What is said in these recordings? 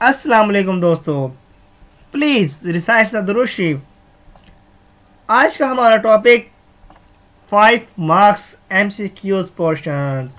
अस्सलाम वालेकुम दोस्तों, प्लीज़ रिसाइट द दुरूद शरीफ। आज का हमारा टॉपिक 5 मार्क्स MCQs पोर्शंस,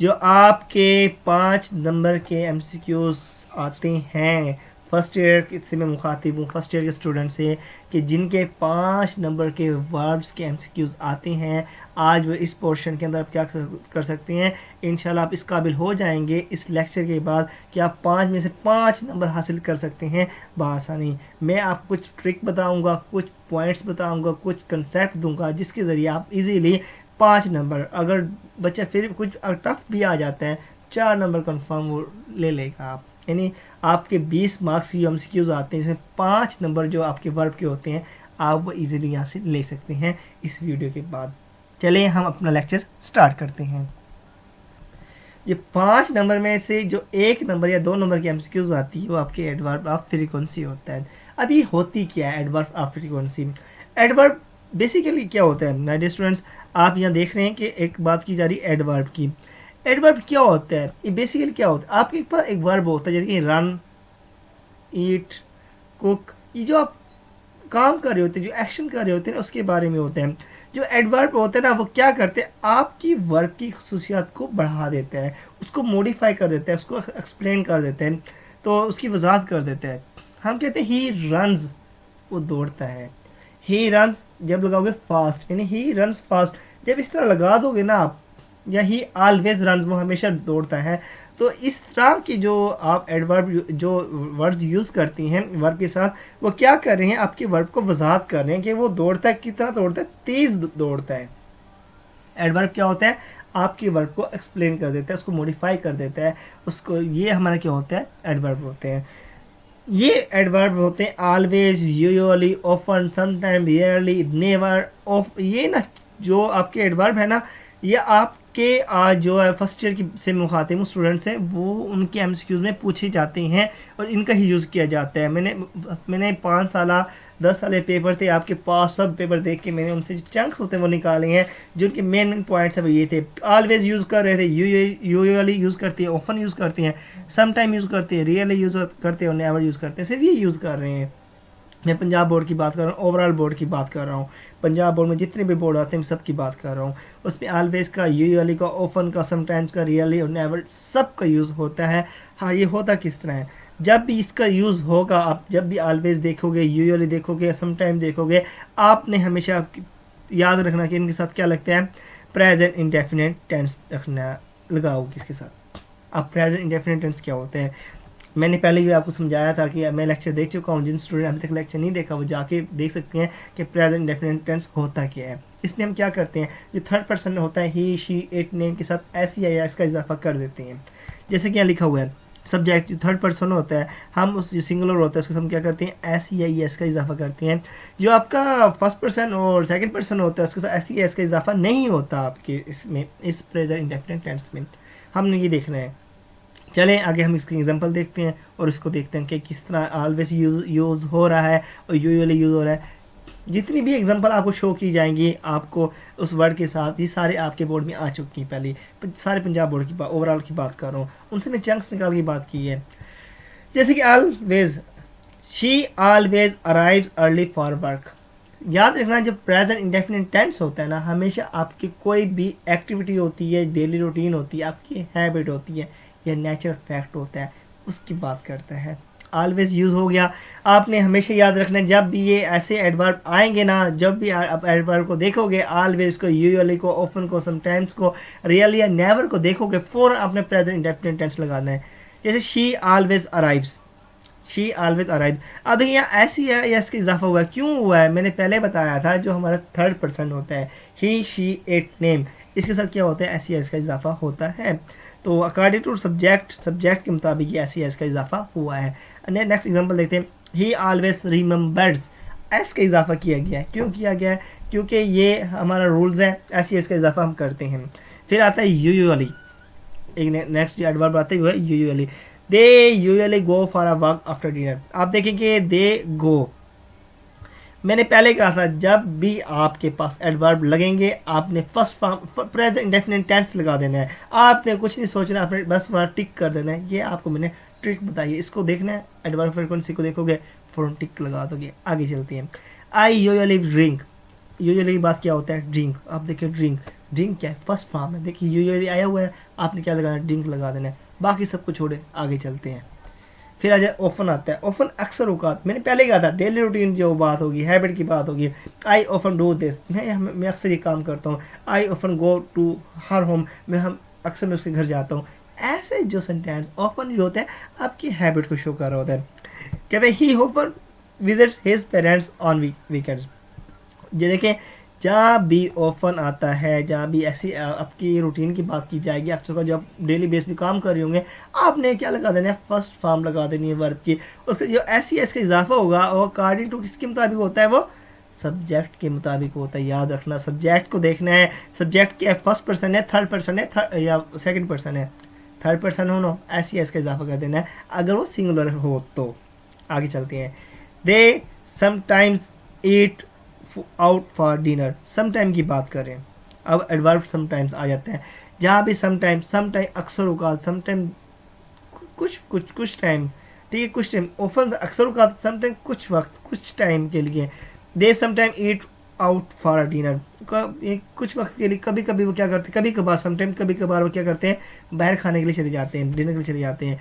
जो आपके 5 नंबर के MCQs आते हैं। फर्स्ट ईयर से मैं मुखातिब हूँ, फर्स्ट ईयर के स्टूडेंट से, कि जिनके 5 नंबर के वर्ब्स के MCQs आते हैं। आज वो इस पोर्शन के अंदर आप क्या कर सकते हैं, इंशाल्लाह आप इस काबिल हो जाएंगे इस लेक्चर के बाद कि आप 5 में से 5 नंबर हासिल कर सकते हैं बआसानी। मैं आपको कुछ ट्रिक बताऊंगा, कुछ पॉइंट्स बताऊंगा, कुछ कंसेप्ट दूंगा जिसके ज़रिए आप इजीली 5 नंबर, अगर बच्चा फिर कुछ टफ भी आ जाता है, 4 नंबर कन्फर्म वो ले लेगा आप। यानी आपके 20 मार्क्स की MCQs आते हैं, इसमें 5 नंबर जो आपके वर्ब के होते हैं आप वो इजीली यहाँ से ले सकते हैं इस वीडियो के बाद। चलिए हम अपना लेक्चर स्टार्ट करते हैं। ये 5 नंबर में से जो 1 नंबर या 2 नंबर की MCQs आती है वो आपके एडवर्ब ऑफ फ्रीक्वेंसी होता है। अब ये होती क्या है adverb of frequency? Adverb basically क्या होता है माय डियर स्टूडेंट्स, आप यहाँ देख रहे हैं कि एक बात की जा रही है एडवर्ब की। एडवर्ब क्या होता है? ये बेसिकली क्या होता है, आपके पास एक वर्ब होता है जैसे कि रन, ईट, कुक। ये जो आप काम कर रहे होते हैं, जो एक्शन कर रहे होते हैं, उसके बारे में होते हैं। जो एडवर्ब होते हैं ना, वो क्या करते हैं, आपकी वर्ब की खसूसियात को बढ़ा देते हैं, उसको मॉडिफाई कर देते हैं, उसको एक्सप्लेन कर देते हैं, तो उसकी वजाहत कर देते हैं। हम कहते हैं ही रन्स, वो दौड़ता है। ही रन्स जब लगाओगे फास्ट, यानी ही रन्स फास्ट, जब इस तरह लगा दोगे ना आप, या ही ऑलवेज रन्स, वो हमेशा दौड़ता है। तो इस तरह की जो आप एडवर्ब जो वर्ड्स यूज़ करती हैं वर्ब के साथ, वो क्या कर रहे हैं, आपके वर्ब को वजाहत कर रहे हैं कि वो दौड़ता है, कितना दौड़ता है, तेज़ दौड़ता है। एडवर्ब क्या होता है, आपके वर्ब को एक्सप्लेन कर देता है, उसको मॉडिफाई कर देता है, उसको, ये हमारा क्या होता है, एडवर्ब होते हैं। ये एडवर्ब होते हैं always, usually, often, sometime, rarely, never, of. ये ना जो आपके एडवर्ब है ना, ये आपके आज जो है फर्स्ट ईयर की से मुखातिब स्टूडेंट्स हैं, वो उनके MCQs में पूछे जाते हैं और इनका ही यूज़ किया जाता है। मैंने 5 साल 10 साल पेपर थे आपके पास, सब पेपर देख के मैंने उनसे जो चंक्स होते हैं वो निकाले हैं, जो उनके मेन पॉइंट्स है वो ये थे। ऑलवेज यूज़ कर रहे थे, यूजुअली यूज़ करते हैं, ऑफन यूज़ करते हैं, सम टाइम यूज़ करते हैं, रियली यूज़ करते हैं और नेवर यूज़ करते हैं, सिर्फ ये यूज़ कर रहे हैं। मैं पंजाब बोर्ड की बात कर रहा हूँ, ओवरऑल बोर्ड की बात कर रहा हूँ, पंजाब बोर्ड में जितने भी बोर्ड आते हैं सब की बात कर रहा हूँ। उसमें ऑलवेज का, यूजुअली का, ओपन का, समटाइम्स का, रियली और नेवर, सब का यूज़ होता है। हाँ, ये होता किस तरह है, जब भी इसका यूज़ होगा, आप जब भी ऑलवेज देखोगे, यूजुअली देखोगे, समटाइम देखोगे, आपने हमेशा याद रखना कि इनके साथ क्या लगता है, प्रेजेंट इंडेफिनिट टेंस रखना, लगाओगे इसके साथ। अब प्रेजेंट इंडेफिनिट टेंस क्या होते हैं, मैंने पहले भी आपको समझाया था कि मैं लेक्चर देख चुका हूँ। जिन स्टूडेंट अभी तक लेक्चर नहीं देखा वो जाके देख सकते हैं कि प्रेजेंट इंडेफिनिट टेंस होता क्या है। इसमें हम क्या करते हैं, जो थर्ड पर्सन होता है, ही, शी, इट, नेम के साथ एस या एस का इजाफा कर देते हैं। जैसे कि यहाँ लिखा हुआ है, सब्जेक्ट जो थर्ड पर्सन होता है, हम उस जो सिंगुलर होता है उसको हम क्या करते हैं, एस या एस का इजाफा करते हैं। जो आपका फर्स्ट पर्सन और सेकंड पर्सन होता है उसके साथ एस या एस का इजाफा नहीं होता आपके इसमें, इस प्रेजेंट इंडेफिनिट टेंस में। हमने ये देखना है। चलें आगे हम इसकी एग्जांपल देखते हैं और इसको देखते हैं कि किस तरह ऑलवेज यूज़ हो रहा है और यूजुअली यूज़ हो रहा है। जितनी भी एग्जांपल आपको शो की जाएंगी आपको उस वर्ड के साथ, ये सारे आपके बोर्ड में आ चुकी हैं पहले, सारे पंजाब बोर्ड की ओवरऑल की बात कर रहा हूँ, उनसे मैं चंक्स निकाल की बात की है। जैसे कि always, she always arrives early for work. याद रखना, जब प्रेजेंट इंडेफिनिट टेंस होता है ना, हमेशा आपकी कोई भी एक्टिविटी होती है, डेली रूटीन होती है, आपकी हैबिट होती है या नेचुरल फैक्ट होता है, उसकी बात करता है। ऑलवेज यूज़ हो गया, आपने हमेशा याद रखना है जब भी ये ऐसे एडवर्ब आएंगे ना, जब भी आप एडवर्ब को देखोगे, ऑलवेज को, यूजुअली को, ऑफन को, समटाइम्स को, रियली या नेवर को देखोगे, फ़ौरन आपने प्रेजेंट इंडेफिनिट टेंस लगाना है। जैसे she always arrives, she always arrive. अब देखिए यहाँ ऐसी है या इसका इजाफा हुआ है, क्यों हुआ है, मैंने पहले बताया था, जो हमारा थर्ड पर्सन होता है, ही, शी, इट, नेम, इसके साथ क्या होता है, ऐसी इसका इजाफा होता है। तो अकॉर्डिंग टू सब्जेक्ट के मुताबिक ये ऐसी इसका इजाफा हुआ है। नेक्स्ट एग्जांपल देखते हैं, ही ऑलवेज रिमेंबर्स, एस का इजाफा किया गया है, क्यों किया गया है, क्योंकि ये हमारा रूल्स है, ऐसी इसका इजाफा हम करते हैं। फिर आता है यूजुअली, एक नेक्स्ट एडवर्ब आते हुए usually, they usually go for a walk after dinner. आप देखेंगे दे गो, मैंने पहले कहा था जब भी आपके पास एडवर्ब लगेंगे आपने first form present indefinite tense लगा देना है, आपने कुछ नहीं सोचना, आपने बस वहाँ टिक कर देना है। ये आपको मैंने ट्रिक बताइए, इसको देखना है, एडवर्ब फ्रीक्वेंसी को देखोगे फौरन टिक लगा दोगे। आगे चलते हैं। आई यूजुअली ड्रिंक, यूजुअली की बात क्या होता है, ड्रिंक। आप देखिए ड्रिंक, ड्रिंक क्या है, फर्स्ट फॉर्म है। देखिए यूजुअली आया हुआ है, आपने क्या लगाना है, ड्रिंक लगा देना है, बाकी सब कुछ छोड़े आगे चलते हैं। फिर आ जाए ऑफन आता है। ऑफन अक्सर औकात, मैंने पहले कहा था डेली रूटीन जो बात होगी, हैबिट की बात होगी। आई ऑफन डू दिस, मैं अक्सर ये काम करता हूँ। I often go to her home, हम अक्सर मैं उसके घर जाता हूँ। ऐसे जो सेंटेंस ऑफन जो होता है आपकी हैबिट को शो कर रहा होता है। कहते हैं ही often visits his parents on weekends. ये देखें, जहाँ भी ऑफन आता है, जहाँ भी ऐसी आपकी रूटीन की बात की जाएगी, अक्सर का जो आप डेली बेस पे काम कर रहे होंगे, आपने क्या लगा देना है, फर्स्ट फॉर्म लगा देनी है वर्ब की। उसका जो ऐसी इसका इजाफा होगा वो अकॉर्डिंग टू किसके मुताबिक होता है, वो सब्जेक्ट के मुताबिक होता है। याद रखना, सब्जेक्ट को देखना है, सब्जेक्ट क्या है, फर्स्ट पर्सन है, थर्ड पर्सन है, या सेकेंड पर्सन है। थर्ड पर्सन हो ना, ऐसी इसका इजाफा कर देना है अगर वो सिंगुलर हो तो। आगे चलते हैं। They sometimes eat out for dinner, sometime की बात करें, अब एडवर्ब समटाइम्स आ जाते हैं। जहाँ भी समटाइम, समटाइम अक्सर औकात, समटाइम कुछ टाइम, ठीक है, कुछ टाइम। ऑफन अक्सर औकात, समटाइम कुछ वक्त, कुछ टाइम के लिए। They sometime eat out for a dinner, कुछ वक्त के लिए, कभी कभी वो क्या करते हैं, कभी कभार, समटाइम कभी कभार वो क्या करते हैं, बाहर खाने के लिए चले जाते हैं, डिनर के लिए चले जाते हैं।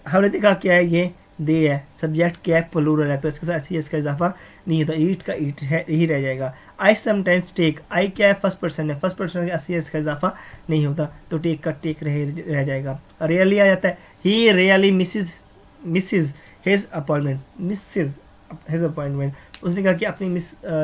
हमने देखा क्या है, ये दे है, सब्जेक्ट क्या है, प्लूरल है, तो इसके साथ सी इसका इजाफा नहीं होता, ईट का ईट है ही रह जाएगा। आई समटाइम्स टेक, आई क्या है, फर्स्ट पर्सन है, फर्स्ट पर्सन का सी इसका इजाफा नहीं होता, तो टेक का टेक रह जाएगा। रियली आ जाता है, he really Mrs his appointment, Mrs his appointment. उसने कहा कि अपनी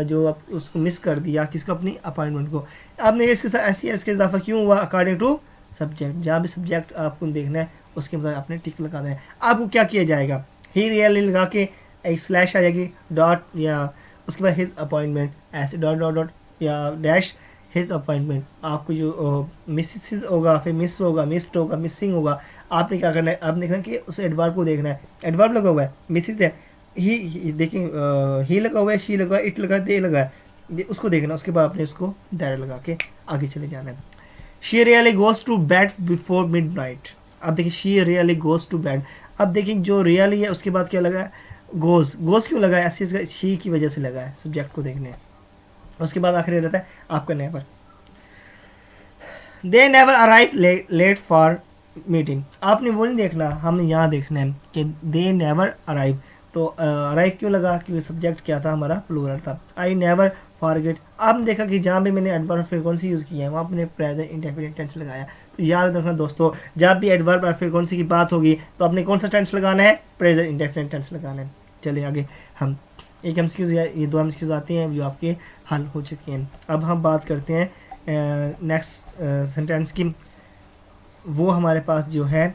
जो उसको मिस कर दिया, किसको, अपनी अपॉइंटमेंट को। आपने इसके साथ ऐसी इसका इजाफा क्यों हुआ, अकॉर्डिंग टू सब्जेक्ट। जहाँ भी सब्जेक्ट आपको देखना है उसके बाद आपने टिक लगा देना है। आपको क्या किया जाएगा, ही रियली लगा के एक स्लैश आ जाएगी, डॉट, या उसके बाद हिज अपॉइंटमेंट, ऐसे डॉट डॉट डॉट या डैश हिज अपॉइंटमेंट। आपको जो मिसिस होगा, फिर मिस होगा, मिस्ड होगा, मिसिंग होगा, आपने क्या करना है, आपने देखना कि उस एडवर्ब को देखना है। एडवर्ब लगा हुआ है, मिसिस है, ही देखिए, ही लगा हुआ है, शी लगा, इट लगा, दे लगा है, उसको देखना। उसके बाद आपने उसको दायरा लगा के आगे चले जाना है। She really goes to bed before midnight. अब देखिए, she really goes to bed. अब देखिए जो रियली है उसके बाद क्या लगा है, गोज। गोज क्यों लगा है, ऐसी शी की वजह से लगा है, सब्जेक्ट को देखने। उसके बाद आखिरी रहता है आपका never. They never arrive late for meeting. आपने वो नहीं देखना, हमने यहाँ देखना है कि दे नेवर अराइव। तो अराइव क्यों लगा, क्योंकि सब्जेक्ट क्या था हमारा, प्लूरल था। I never forget. आपने देखा कि जहाँ भी मैंने एडवर्ब फ्रीक्वेंसी यूज़ किया है वहाँ मैंने प्रेजेंट इंडेफिनिट टेंस लगाया। तो याद रखना दोस्तों, जब भी एडवर्ब फ्रीक्वेंसी की बात होगी तो आपने कौन सा टेंस लगाना है, प्रेजेंट इंडेफिनिट टेंस लगाना है। चलिए आगे, हम एक एमसीक्यूज या ये दो एमसीक्यूज आते हैं जो आपके हल हो चुके हैं। अब हम बात करते हैं नेक्स्ट सेंटेंस की। वो हमारे पास जो है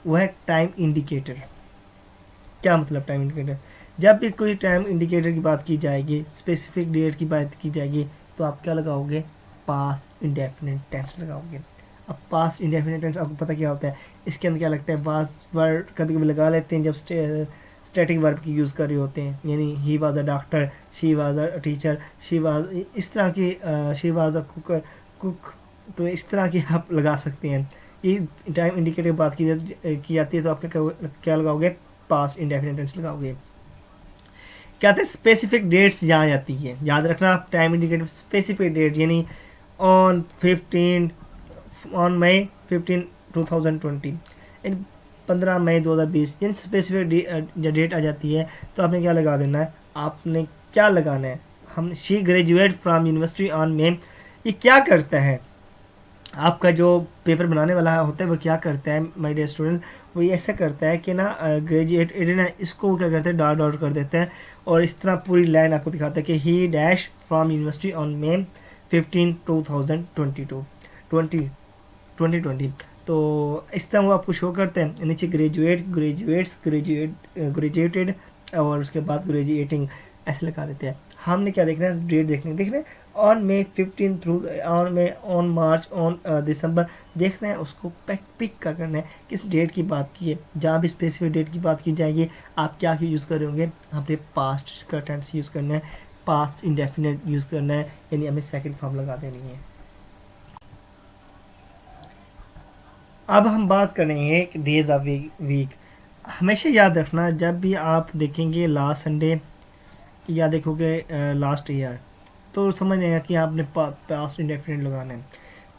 वो है टाइम इंडिकेटर। क्या मतलब टाइम इंडिकेटर, जब भी कोई टाइम इंडिकेटर की बात की जाएगी, स्पेसिफिक डेट की बात की जाएगी, तो आप क्या लगाओगे, पास्ट इंडेफिनिट टेंस लगाओगे। अब पास्ट इंडेफिनिट टेंस आपको पता क्या होता है, इसके अंदर क्या लगता है, वाज वर्ड कभी कभी लगा लेते हैं जब स्टैटिक वर्ब की यूज़ कर रहे होते हैं, यानी he was a doctor, she was a teacher, she was, इस तरह की, शी वाज अ कुक, तो इस तरह की आप लगा सकते हैं। ये टाइम इंडिकेटर बात की जाती है तो आप क्या लगाओगे, पास्ट इंडेफिनिट टेंस लगाओगे। क्या कहते हैं, स्पेसिफिक डेट्स यहाँ जाती है, याद रखना आप, टाइम इंडिकेटर स्पेसिफिक डेट, यानी ऑन 15 ऑन मई 15 2020, 15 मई 2020, जिन स्पेसिफिक डेट आ जाती है तो आपने क्या लगा देना है, आपने क्या लगाना है, हम she graduate from university on May. ये क्या करता है, आपका जो पेपर बनाने वाला होता है वो क्या करता है माय डियर स्टूडेंट्स, वो ये ऐसा करता है कि ना ग्रेजुएट ना, इसको वो क्या करते हैं, डॉट डॉट कर देते हैं और इस तरह पूरी लाइन आपको दिखाता है कि ही dash from university on May 15 2020। तो इस तरह वो आपको शो करते हैं, नीचे ग्रेजुएटेड और उसके बाद ग्रेजुएटिंग ऐसे लगा देते हैं। हमने क्या देखना है, डेट देखने on May 15 through on march on December देखना है, उसको पिक करना है किस डेट की बात की है। जहाँ भी स्पेसिफिक डेट की बात की जाएगी आप क्या यूज़ कर रहे होंगे, आपने पास्ट का टेंस यूज़ करना है, पास्ट इंडेफिनिट यूज़ करना है, यानी हमें सेकंड फॉर्म लगा देनी है। अब हम बात करेंगे डेज ऑफ वीक। हमेशा याद रखना, जब भी आप देखेंगे लास्ट संडे या देखोगे लास्ट ईयर, तो समझ आएगा कि आपने पास्ट इंडेफिनिट लगाना है।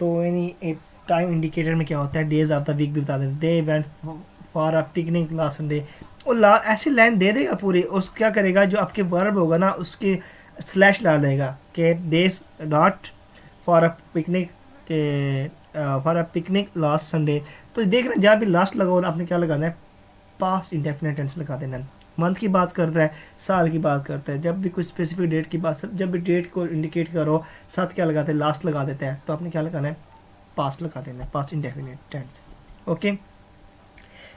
तो यानी एक टाइम इंडिकेटर में क्या होता है, डेज ऑफ द वीक भी बता देते हैं। They went for a picnic last Sunday, और ऐसी लाइन दे देगा पूरी, उस क्या करेगा, जो आपके वर्ब होगा ना उसके स्लैश डाल देगा कि they not for a picnic के for a picnic last Sunday. तो देख रहे हैं जहाँ भी लास्ट लगा होगा आपने क्या लगाना है, पास्ट इंडेफिनिट टेंस लगा देना है। मंथ की बात करता है, साल की बात करता है, जब भी कुछ स्पेसिफिक डेट की बात, जब भी डेट को इंडिकेट करो साथ क्या लगाते हैं, लास्ट लगा देते हैं, तो आपने क्या लगाना है, पास्ट लगा देना है, पास्ट इंडेफिनिट टेंस। ओके।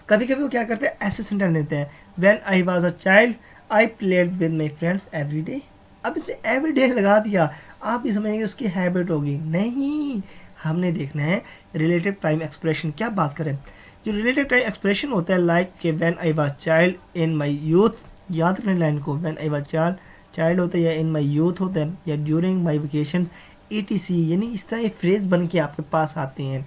कभी कभी वो क्या करते हैं, ऐसे सेंटेंस देते हैं, when I was a child I played with my friends every day. अब इसने एवरी डे लगा दिया, आप भी समझेंगे उसकी हैबिट होगी, नहीं, हमने देखना है रिलेटिव टाइम एक्सप्रेशन। क्या बात करें, जो रिलेटिव टाइम एक्सप्रेशन होता है, लाइक के when I was child in my youth, याद रखना लाइन को, when I was child, child होता है या इन माय यूथ होता है या ड्यूरिंग माय वेकेशन ईटीसी, यानी इस तरह ये फ्रेज बन के आपके पास आते हैं।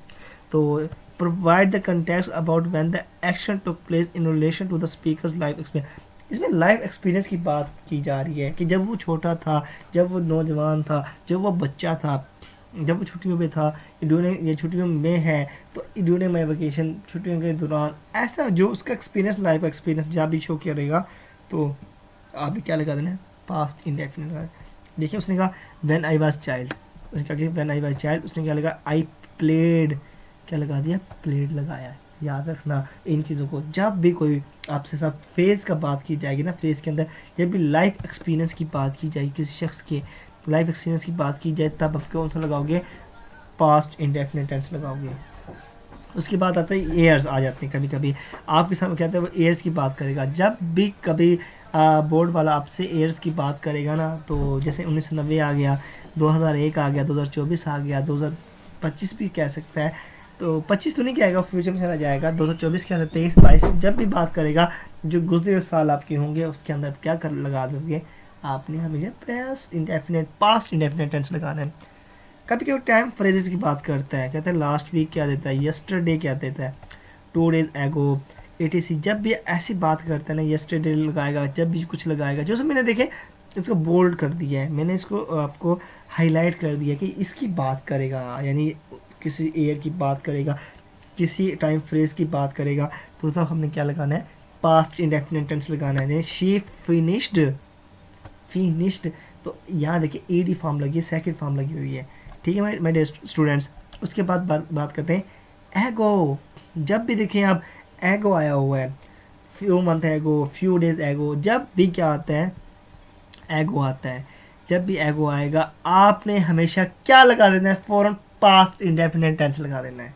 तो provide the context about when the action took place in relation to the speaker's life experience. इसमें लाइफ एक्सपीरियंस की बात की जा रही है कि जब वो छोटा था, जब वो नौजवान था, जब वो बच्चा था, जब वो छुट्टियों में था, ड्यूरिंग ये छुट्टियों में है, तो ड्यूरिंग माई वेकेशन, छुट्टियों के दौरान, ऐसा जो उसका एक्सपीरियंस, लाइफ एक्सपीरियंस जहाँ भी शो करेगा, तो आप भी क्या लगा देना, पास्ट इंडेफिनिट लगा। देखिए उसने कहा व्हेन आई वाज चाइल्ड, उसने कहा कि व्हेन आई वाज चाइल्ड, उसने क्या लगा, आई प्लेड, क्या लगा दिया, प्लेड लगाया। याद रखना इन चीज़ों को, जब भी कोई आपसे साथ फेज का बात की जाएगी ना, फेज के अंदर जब भी लाइफ एक्सपीरियंस की बात की जाएगी, किसी शख्स के लाइफ एक्सपीरियंस की बात की जाए, तब आप कौन सा लगाओगे, पास्ट इंडेफिनिट टेंस लगाओगे। उसके बाद आता है ईयर्स आ जाते हैं, कभी कभी आपके सामने कहते हैं वो ईयर्स की बात करेगा, जब भी कभी बोर्ड वाला आपसे ईयर्स की बात करेगा ना, तो जैसे 1990 आ गया, 2001 आ गया, 2024 आ गया, 2025 भी कह सकता है, तो 25 तो नहीं कहेगा, फ्यूचर में चला जाएगा, 2024 के अंदर 23 22 जब भी बात करेगा, जो गुजरे हुए साल आपके होंगे उसके अंदर क्या कर लगा दोगे, आपने हमेशा past indefinite, past indefinite tense लगाना है। कभी कभी टाइम फ्रेजेस की बात करता है, कहता है लास्ट वीक क्या देता है, यस्टरडे क्या देता है, 2 डेज एगो, एटीसी। जब भी ऐसी बात करता है ना, यस्टरडे लगाएगा, जब भी कुछ लगाएगा, जो सब मैंने देखे इसको बोल्ड कर दिया है, मैंने इसको आपको हाईलाइट कर दिया कि इसकी बात करेगा, यानी किसी ईयर की बात करेगा, किसी टाइम फ्रेज की बात करेगा, तो सब हमने क्या लगाना है, पास्ट इंडेफिनिट टेंस लगाना है। शी फिनिश्ड, फिनिश्ड, तो यहाँ देखिए एडी फॉर्म लगी है, सेकंड फॉर्म लगी हुई है, ठीक है माय डियर स्टूडेंट्स। उसके बाद बात करते हैं एगो। जब भी देखें आप एगो आया हुआ है, फ्यू मंथ एगो, फ्यू डेज एगो, जब भी क्या आता है, एगो आता है, जब भी एगो आएगा आपने हमेशा क्या लगा देना है, फॉरन पास्ट इंडेफिनिट टेंस लगा देना है,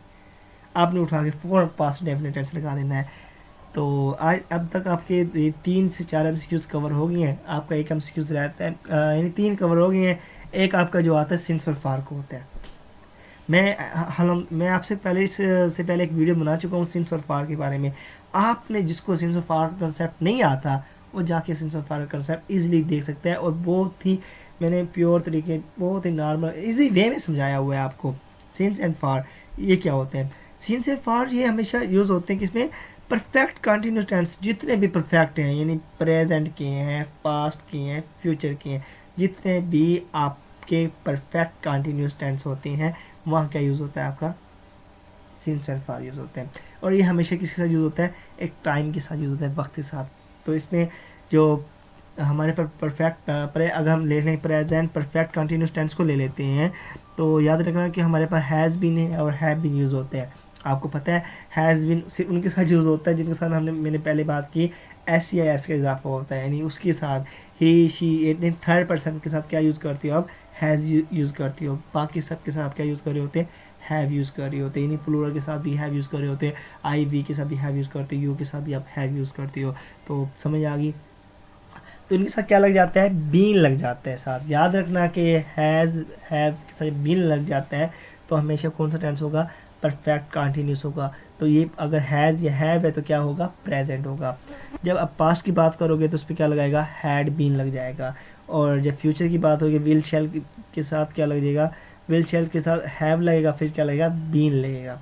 आपने उठा के फॉरन पास्ट इंडेफिनिट टेंस लगा देना है। तो आज अब तक आपके 3 से 4 एमसीक्यूज कवर हो गए हैं, आपका एक एमसीक्यूज रहता है, यानी 3 कवर हो गए हैं, एक आपका जो आता है सिंस फॉर फार को होता है। मैं आपसे से पहले एक वीडियो बना चुका हूँ सिंस और फार के बारे में, आपने जिसको सिंस और फार कंसेप्ट नहीं आता वो जाके सिंस और फार कंसेप्ट इजीली देख सकता है, और बहुत ही मैंने प्योर तरीके, बहुत ही नॉर्मल इजी वे में समझाया हुआ है आपको। सिंस एंड फार ये क्या होते हैं, सिंस एंड फार ये हमेशा यूज़ होते हैं किसमें, परफेक्ट कंटिन्यूस टेंस, जितने भी परफेक्ट हैं, यानी प्रेजेंट के हैं, पास्ट के हैं, फ्यूचर के हैं, जितने भी आपके परफेक्ट कंटिन्यूस टेंस होते हैं, वहाँ क्या यूज़ होता है, आपका सिंस एंड फार यूज़ होते हैं। और ये हमेशा किसके साथ यूज़ होता है, एक टाइम के साथ यूज़ होता है, वक्त के साथ। तो इसमें जो हमारे पर परफेक्ट अगर हम ले लें प्रेजेंट परफेक्ट कंटिन्यूस टेंस को ले लेते हैं, तो याद रखना कि हमारे पास हैज़ बीन है और हैव बीन यूज़ होते हैं। आपको पता है हैज़ बीन सिर्फ उनके साथ यूज़ होता है जिनके साथ मैंने पहले बात की एस या एस का इजाफा होता है, यानी उसके साथ ही शी इट, थर्ड पर्सन के साथ क्या यूज़ करती हो आप, हैज़ यूज़ करती हो। बाकी सब के साथ क्या यूज़ कर रहे होते हैं, हैव यूज़ कर रहे होते हैं, यानी प्लूरल के साथ भी हैव यूज़ कर रहे होते हैं, आई वी के साथ भी हैव यूज़ करते हो, यू के साथ भी आप हैव यूज़ करती हो। तो समझ आ गई। तो इनके साथ क्या लग जाता है, बीन लग जाता है साथ। याद रखना कि हैज़ हैव के साथ बीन लग जाता है, तो हमेशा कौन सा टेंस होगा, परफेक्ट कंटिन्यूस होगा। तो ये अगर हैज़ या हैव है तो क्या होगा, प्रेजेंट होगा। जब आप पास्ट की बात करोगे तो उस पर क्या लगाएगा, हैड बीन लग जाएगा। और जब फ्यूचर की बात होगी विल शैल के साथ क्या लग जाएगा, विल शैल के साथ हैव लगेगा, फिर क्या लगेगा, बीन लगेगा।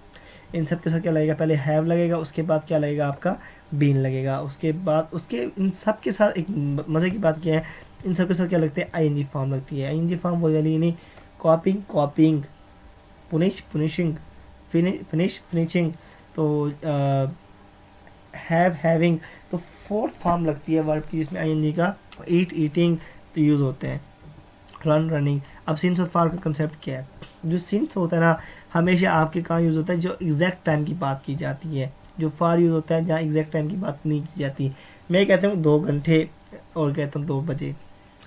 इन सब के साथ क्या लगेगा, पहले हैव लगेगा, उसके बाद क्या लगेगा आपका बीन लगेगा, उसके बाद उसके इन सब के साथ एक मज़े की बात क्या है, इन सब के साथ क्या लगते हैं, आईएनजी फॉर्म लगती है। आईएनजी फॉर्म वो यानी coping coping, punish punishing, finish finishing, तो हैव हैविंग। तो फोर्थ फॉर्म लगती है वर्ब की जिसमें आईएनजी का ईट ईटिंग तो यूज़ होते हैं, रन रनिंग। अब सिंस और फार का कंसेप्ट क्या है, जो सिंस होता है ना हमेशा आपके कहाँ यूज़ होता है, जो एग्जैक्ट टाइम की बात की जाती है। जो फार यूज़ होता है जहाँ एग्जैक्ट टाइम की बात नहीं की जाती। मैं कहता हूँ 2 घंटे और कहता हूँ 2 बजे।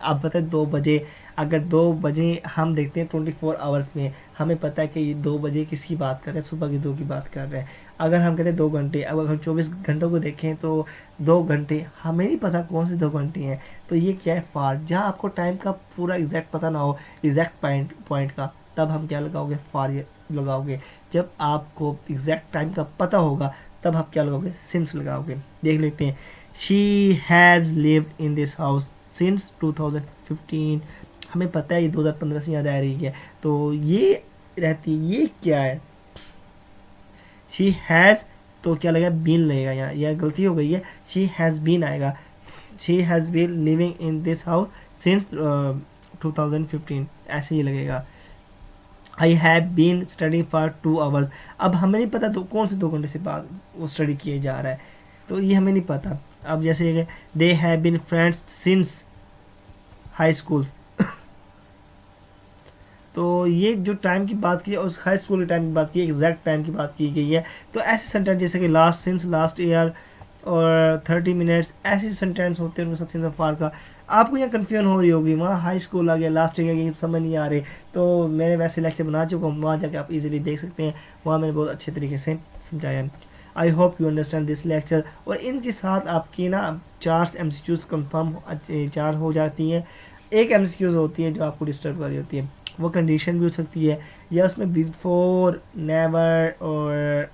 आप बताएं 2 बजे, अगर 2 बजे हम देखते हैं 24 आवर्स में, हमें पता है कि ये 2 बजे किसकी बात कर रहे हैं, सुबह की 2 की बात कर रहे हैं। अगर हम कहते हैं 2 घंटे, अगर हम 24 घंटों को देखें तो 2 घंटे, हमें नहीं पता कौन से 2 घंटे हैं। तो ये क्या है फार, जहाँ आपको टाइम का पूरा एग्जैक्ट पता ना हो, एग्जैक्ट पॉइंट का, तब हम क्या लगाओगे, फार लगाओगे। जब आपको एग्जैक्ट टाइम का पता होगा तब आप क्या लगाओगे, सिंस लगाओगे। देख लेते हैं, she has lived in this house since 2015। हमें पता है ये 2015 से यहाँ रह रही है, तो ये रहती है, ये क्या है, शी हैज़, तो क्या लगेगा, बीन लगेगा यहाँ, यह गलती हो गई है, शी हैज़ बीन आएगा। She has been living in this house since 2015, ऐसे ही लगेगा। I have been study for 2 hours. अब हमें नहीं पता तो कौन से 2 घंटे से बाद वो स्टडी किया जा रहा है, तो ये हमें नहीं पता। अब जैसे they have been friends since high school, तो ये जो टाइम की बात की है उस हाई स्कूल के टाइम की बात की, एग्जैक्ट टाइम की बात की गई है। तो ऐसे सेंटेंस जैसे कि लास्ट सिंस लास्ट ईयर और 30 मिनट्स, ऐसे सेंटेंस होते हैं उनके साथ सिंस फार का। आपको यहाँ कन्फ्यूजन हो रही होगी, वहाँ हाई स्कूल आ गया, लास्ट ईयर आ गया, समझ नहीं आ रहे, तो मैंने वैसे लेक्चर बना चुका हूँ, वहाँ जाके आप इजीली देख सकते हैं, वहाँ मैंने बहुत अच्छे तरीके से समझाया। I hope you understand this lecture. और इनके साथ आपकी ना 4 MCQs कन्फर्म 4 हो जाती हैं। एक MCQs होती है जो आपको डिस्टर्ब कर रही होती है, वो कंडीशन भी हो सकती है, या उसमें बिफोर, नेवर और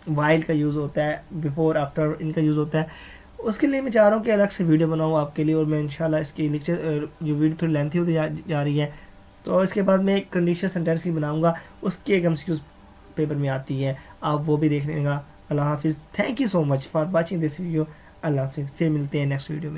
वाइल का यूज़ होता है, बिफोर आफ्टर इनका यूज़ होता है। उसके लिए मैं चाह रहा हूँ कि अलग से वीडियो बनाऊँ आपके लिए, और मैं इंशाल्लाह इसकी लेक्चर जो वीडियो थोड़ी लेंथी होती जा रही है, तो इसके बाद मैं एक कंडीशनल सेंटेंस की बनाऊँगा, उसकी एक MCQs पेपर में आती है, आप वो भी देख लेगा। अल्लाह हाफिज़, thank you so much for watching this video. अल्लाह हाफिज़, फिर मिलते हैं नेक्स्ट वीडियो में।